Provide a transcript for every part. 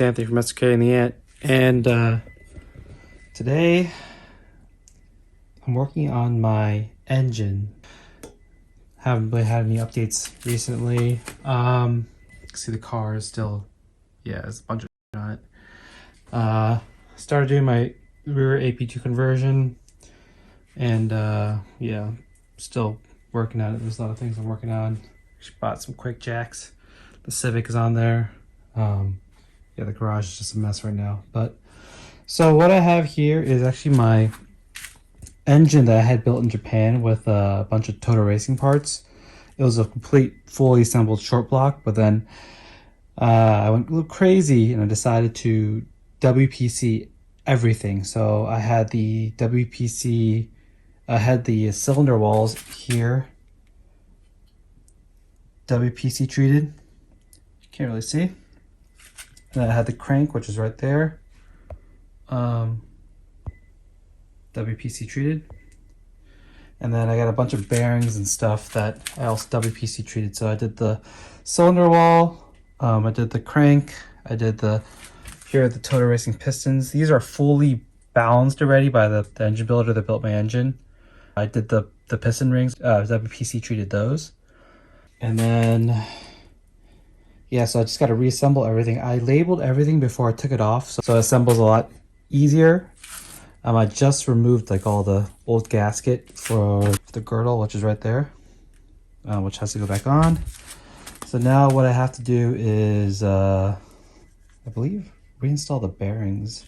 Anthony from SK and the Ant, and today I'm working on my engine. Haven't really had any updates recently. See the car is still, yeah, there's a bunch of on it. Started doing my rear AP2 conversion, and yeah, still working on it. There's a lot of things I'm working on. Just bought some quick jacks. The Civic is on there. Yeah, the garage is just a mess right now. But so what I have here is actually my engine that I had built in Japan with a bunch of Toda Racing parts. It was a complete, fully assembled short block, but then I went a little crazy and I decided to WPC everything. So I had the WPC, I had the cylinder walls here, WPC treated. You can't really see. And then I had the crank, which is right there, WPC treated. And then I got a bunch of bearings and stuff that I also WPC treated. So I did the cylinder wall, I did the crank, I did here are the Toda Racing Pistons. These are fully balanced already by the engine builder that built my engine. I did the piston rings, WPC treated those. And then, yeah, so I just got to reassemble everything. I labeled everything before I took it off, so it assembles a lot easier. I just removed like all the old gasket for the girdle, which is right there, which has to go back on. So now what I have to do is, I believe, reinstall the bearings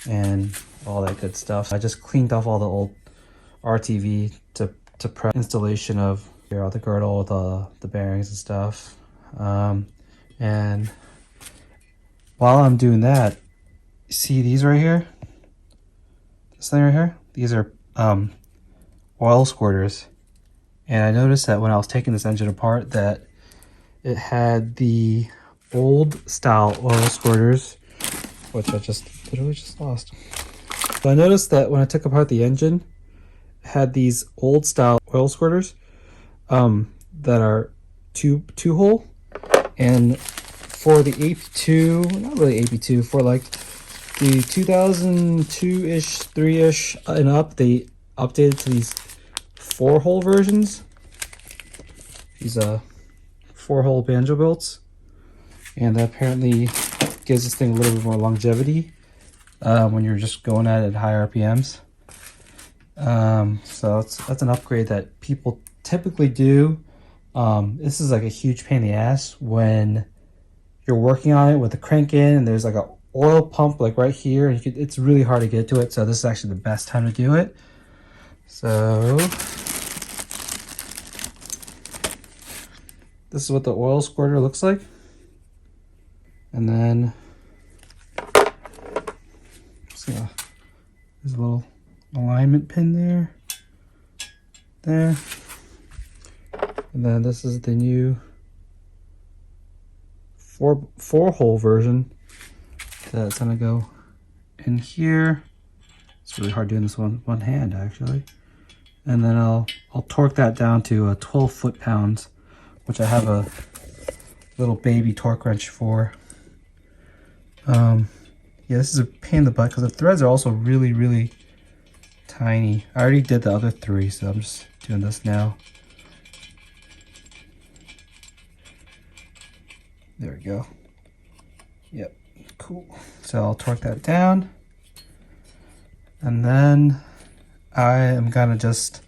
and all that good stuff. I just cleaned off all the old RTV to prep installation of the girdle with the bearings and stuff. And while I'm doing that, see these right here? This thing right here? These are oil squirters. And I noticed that when I was taking this engine apart that it had the old style oil squirters, which I literally just lost. So I noticed that when I took apart the engine, it had these old style oil squirters that are two hole. And for the AP2, not really AP2, for like the 2002-ish, 3-ish and up, they updated to these 4-hole versions. These 4-hole banjo bolts. And that apparently gives this thing a little bit more longevity when you're just going at higher RPMs. So that's an upgrade that people typically do. This is like a huge pain in the ass when you're working on it with the crank in and there's like a oil pump like right here, and it's really hard to get to it. So this is actually the best time to do it. So this is what the oil squirter looks like. And then so there's a little alignment pin there. And then this is the new four-hole version that's gonna go in here. It's really hard doing this one hand actually. And then I'll torque that down to 12 foot-pounds, which I have a little baby torque wrench for. Yeah, this is a pain in the butt because the threads are also really, really tiny. I already did the other 3, so I'm just doing this now. There we go. Yep, cool. So I'll torque that down. And then I am gonna just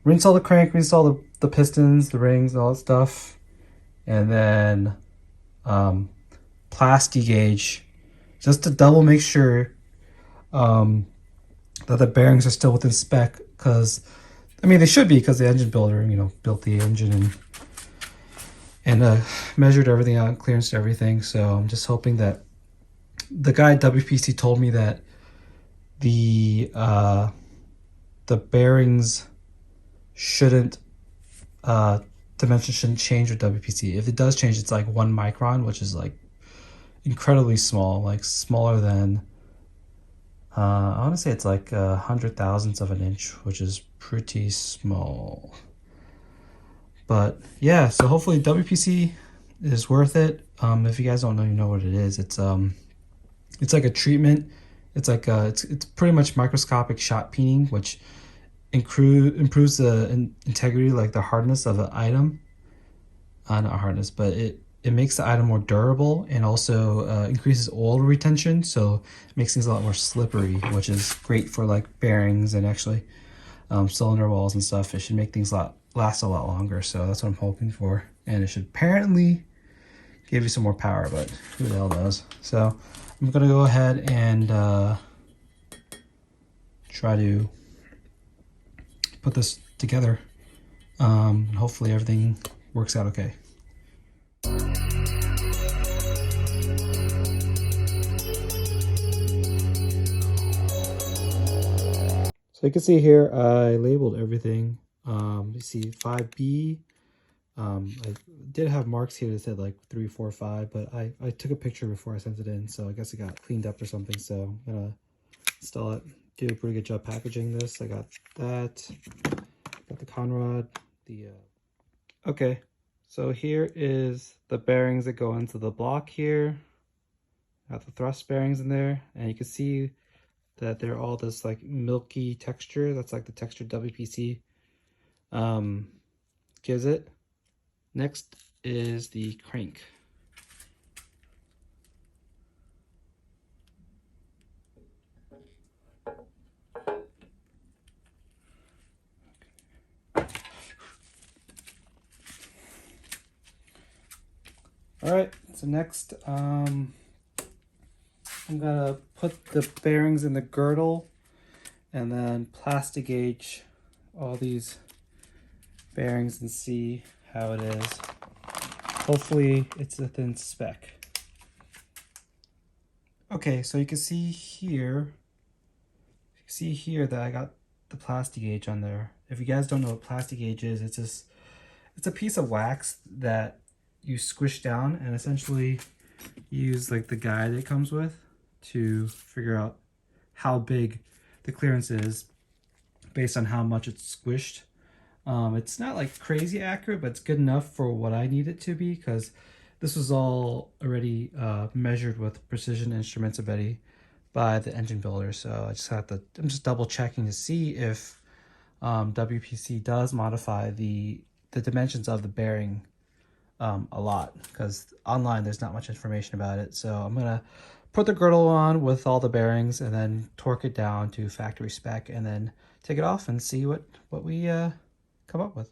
reinstall the crank, reinstall the pistons, the rings, all that stuff. And then plasti gauge, just to double make sure that the bearings are still within spec. Because, I mean, they should be, because the engine builder, built the engine and measured everything out, clearance everything. So I'm just hoping that the guy at WPC told me that the bearings shouldn't, dimension shouldn't change with WPC. If it does change, it's like 1 micron, which is like incredibly small, like smaller than, I want to say it's like 100,000ths of an inch, which is pretty small. But yeah, so hopefully WPC is worth it. If you guys don't know what it is, it's like a treatment. It's like it's pretty much microscopic shot peening, which improves the integrity, like the hardness of the item. Not hardness, but it makes the item more durable, and also increases oil retention, so it makes things a lot more slippery, which is great for like bearings and actually cylinder walls and stuff. It should make things last a lot longer, so that's what I'm hoping for. And it should apparently give you some more power, but who the hell knows. So I'm gonna go ahead and try to put this together. Hopefully everything works out okay. So you can see here, I labeled everything. You see 5B. I did have marks here that said like 3, 4, 5, but I took a picture before I sent it in, so I guess it got cleaned up or something. So I'm gonna install it. Do a pretty good job packaging this. I got that. Got the conrod. Okay. So here is the bearings that go into the block here. Got the thrust bearings in there, and you can see that they're all this like milky texture. That's like the texture WPC gives it. Next is the crank. All right, so next I'm gonna put the bearings in the girdle and then plastic gauge all these bearings and see how it is. Hopefully it's within spec. Okay, so you can see here that I got the plastic gauge on there. If you guys don't know what plastic gauge is, it's a piece of wax that you squish down and essentially use like the guide it comes with to figure out how big the clearance is based on how much it's squished. It's not like crazy accurate, but it's good enough for what I need it to be, because this was all already measured with precision instruments already by the engine builder. So I'm just double checking to see if WPC does modify the dimensions of the bearing a lot, because online there's not much information about it. So I'm gonna put the girdle on with all the bearings and then torque it down to factory spec, and then take it off and see what we come up with.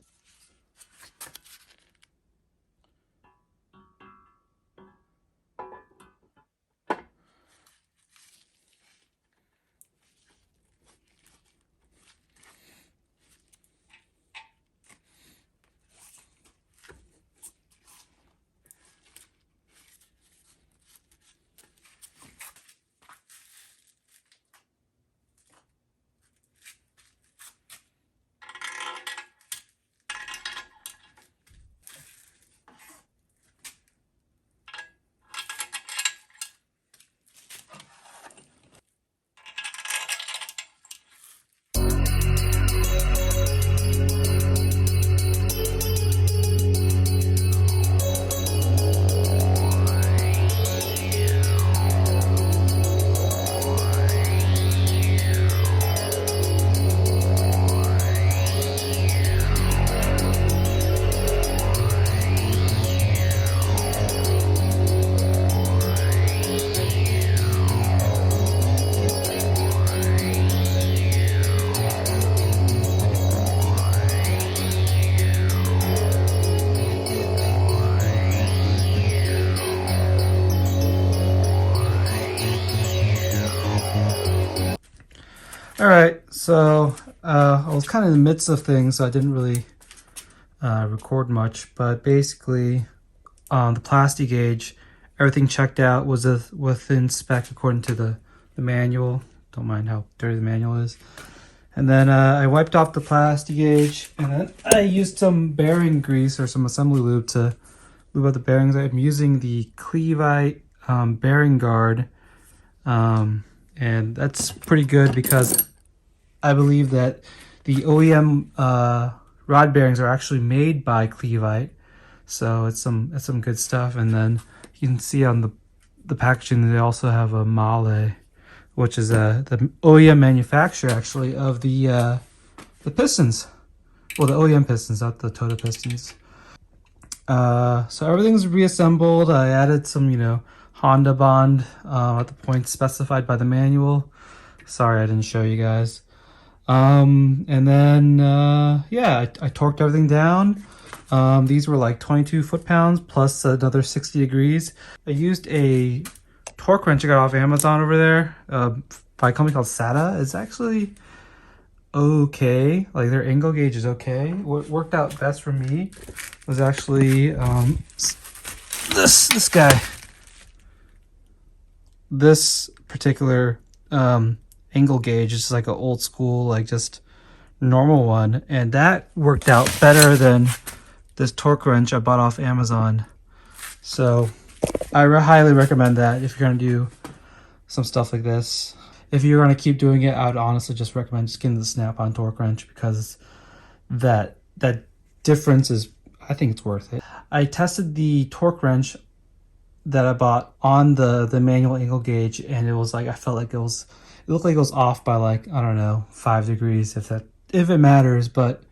All right, so I was kind of in the midst of things, so I didn't really record much, but basically the plastic gauge, everything checked out, was within spec according to the manual. Don't mind how dirty the manual is. And then I wiped off the plastic gauge, and then I used some bearing grease or some assembly lube to lube out the bearings. I'm using the Cleveite bearing guard, and that's pretty good because I believe that the OEM rod bearings are actually made by Cleveite. So it's some good stuff. And then you can see on the packaging they also have a Male, which is the OEM manufacturer actually of the pistons. Well, the OEM pistons, not the Toda pistons. So everything's reassembled. I added some, Honda bond at the point specified by the manual. Sorry, I didn't show you guys. And then, yeah, I torqued everything down. These were like 22 foot-pounds plus another 60 degrees. I used a torque wrench I got off Amazon over there by a company called SATA. It's actually okay. Like their angle gauge is okay. What worked out best for me was actually this guy. This particular angle gauge is like an old school, like just normal one, and that worked out better than this torque wrench I bought off Amazon. So I highly recommend that if you're gonna do some stuff like this. If you're gonna keep doing it, I would honestly just recommend just getting the snap-on torque wrench, because that difference is, I think it's worth it. I tested the torque wrench that I bought on the manual angle gauge, and it was like, I felt like it looked like it was off by like, I don't know, 5 degrees, if it matters, but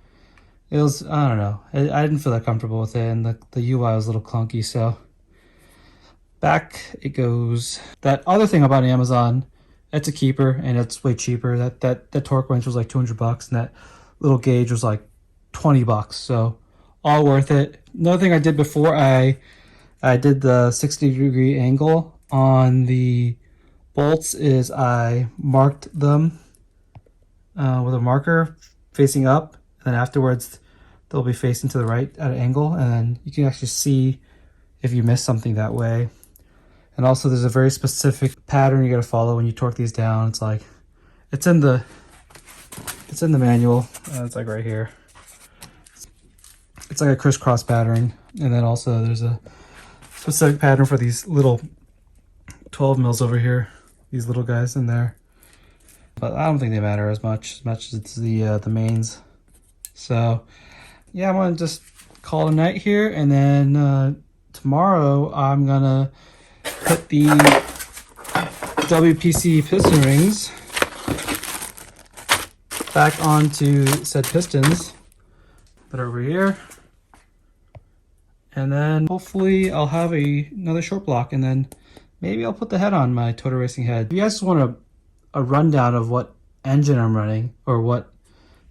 it was, I don't know, I didn't feel that comfortable with it, and the UI was a little clunky. So back it goes. That other thing about Amazon, it's a keeper, and it's way cheaper. That torque wrench was like $200, and that little gauge was like $20, so all worth it. Another thing I did before I did the 60-degree angle on the bolts is I marked them with a marker facing up, and then afterwards they'll be facing to the right at an angle, and then you can actually see if you miss something that way. And also there's a very specific pattern you got to follow when you torque these down. It's like, it's in the manual. It's like right here. It's like a crisscross pattern. And then also there's a specific pattern for these little 12 mils over here, these little guys in there. But I don't think they matter as much as it's the mains. So yeah, I'm gonna just call it a night here, and then tomorrow I'm gonna put the WPC piston rings back onto said pistons that are over here, and then hopefully I'll have another short block, and then maybe I'll put the head on my Toda Racing head. If you guys just want a rundown of what engine I'm running or what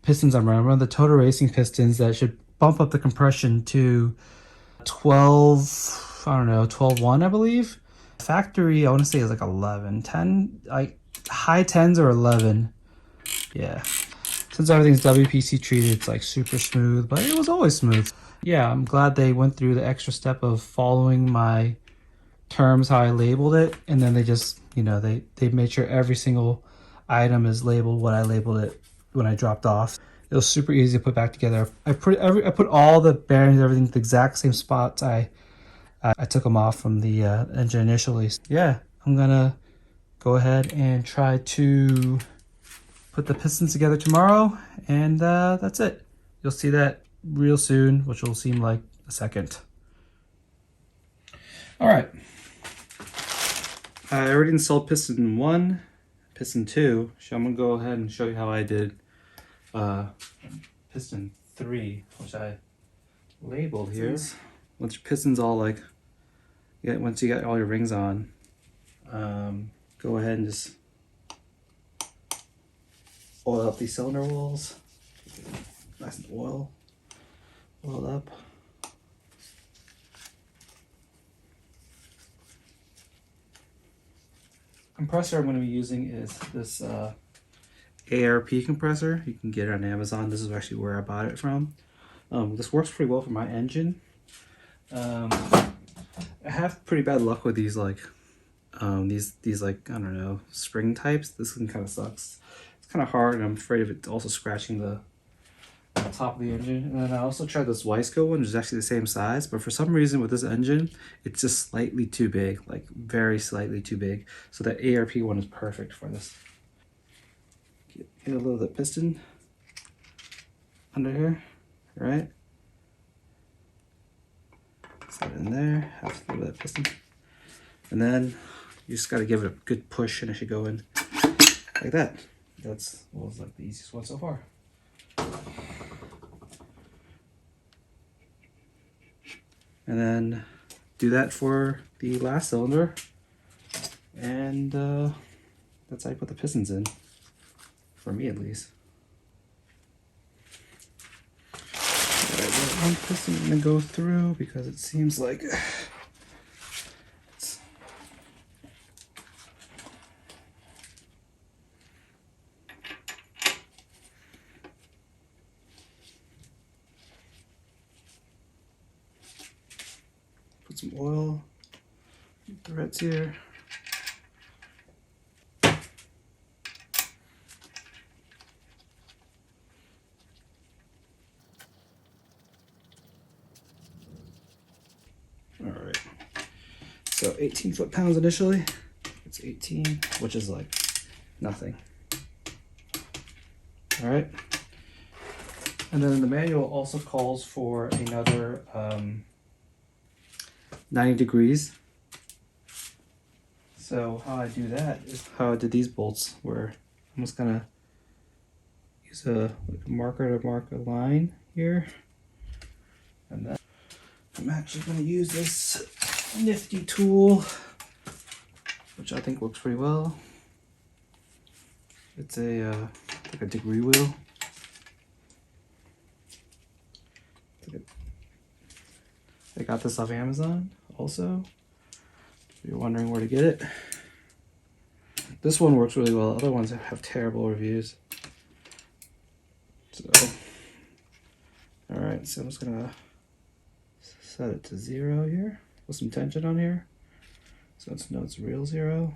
pistons I'm running the Toda Racing pistons that should bump up the compression to 12, I don't know, 12.1 I believe. Factory, I want to say is like 11, 10, like high 10s or 11. Yeah. Since everything's WPC treated, it's like super smooth, but it was always smooth. Yeah, I'm glad they went through the extra step of following my terms, how I labeled it, and then they just, they made sure every single item is labeled what I labeled it when I dropped off. It was super easy to put back together. I put all the bearings, everything, the exact same spots I took them off from the engine initially. Yeah, I'm gonna go ahead and try to put the pistons together tomorrow, and that's it. You'll see that real soon, which will seem like a second. All right. I already installed piston 1, piston 2. So I'm gonna go ahead and show you how I did piston 3, which I labeled here. Once your piston's all like, once you got all your rings on, go ahead and just oil up these cylinder walls. Nice and oiled up. Compressor I'm going to be using is this ARP compressor. You can get it on Amazon. This is actually where I bought it from. This works pretty well for my engine. I have pretty bad luck with these like these like, I don't know, spring types. This one kind of sucks. It's kind of hard, and I'm afraid of it also scratching the top of the engine. And then I also tried this Wiseco one, which is actually the same size, but for some reason with this engine, it's just slightly too big, like very slightly too big. So that ARP one is perfect for this. Get a little of the piston under here, right? Set it in there, half of that piston. And then you just got to give it a good push and it should go in like that. That's was like the easiest one so far. And then do that for the last cylinder. And that's how you put the pistons in, for me at least. One piston I'm gonna go through because it seems like it's put some oil, threads here. All right, so 18 foot-pounds initially. It's 18, which is like nothing. All right, and then the manual also calls for another 90 degrees. So how I do that is how I did these bolts, where I'm just gonna use a marker to mark a line here, and then I'm actually going to use this nifty tool, which I think works pretty well. It's a like a degree wheel. I got this off Amazon also, if you're wondering where to get it. This one works really well. Other ones have terrible reviews. So, all right, so I'm just going to set it to 0 here, with some tension on here, so it's no, it's real 0.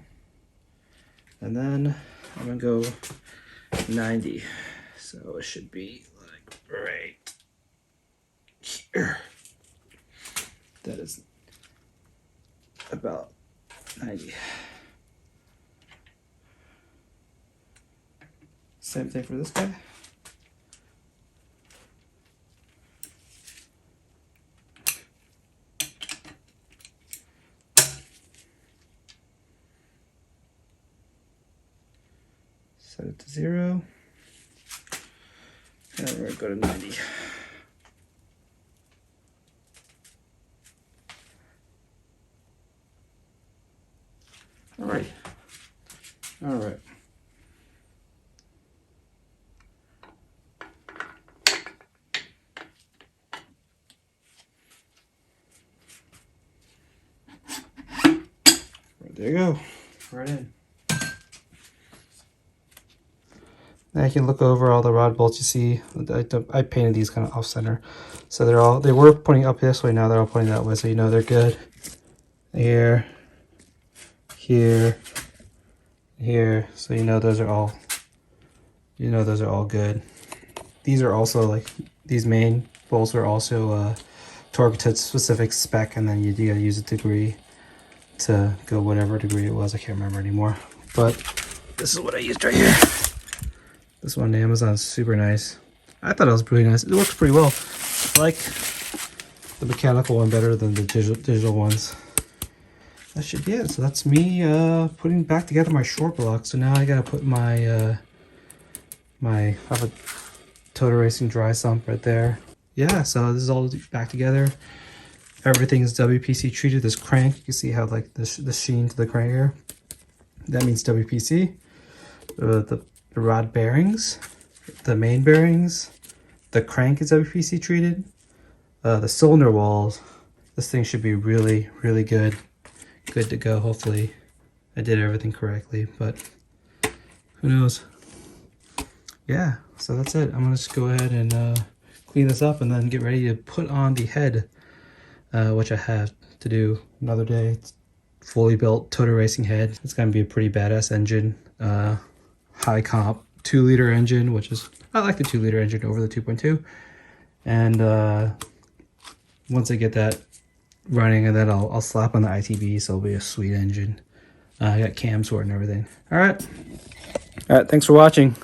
And then I'm gonna go 90, so it should be like right here. That is about 90. Same thing for this guy. Set it to 0, and we're going to go to 90. All right. All right. There you go. Right in. Now you can look over all the rod bolts you see. I painted these kind of off center, so they were pointing up this way. Now they're all pointing that way, so you know they're good. Here, here, here. So you know those are all. You know those are all good. These are also like these main bolts are also torque to specific spec, and then you gotta use a degree to go whatever degree it was. I can't remember anymore. But this is what I used right here. This one on Amazon is super nice. I thought it was pretty nice. It works pretty well. I like the mechanical one better than the digital ones. That should be it. So that's me putting back together my short block. So now I gotta put my I have a Toda Racing dry sump right there. Yeah, so this is all back together. Everything is WPC treated. This crank, you can see how like the sheen to the crank here. That means WPC. The rod bearings, the main bearings, the crank is WPC treated. The cylinder walls, this thing should be really, really good to go. Hopefully I did everything correctly, but who knows. Yeah, so that's it. I'm gonna just go ahead and clean this up and then get ready to put on the head, which I have to do another day. It's fully built Toda Racing head. It's gonna be a pretty badass engine. High comp 2-liter engine, which is, I like the 2-liter engine over the 2.2. And once I get that running, and then I'll slap on the ITB, so it'll be a sweet engine. I got cams for it and everything. All right, thanks for watching.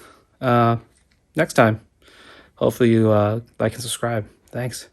Next time, hopefully you like and subscribe. Thanks.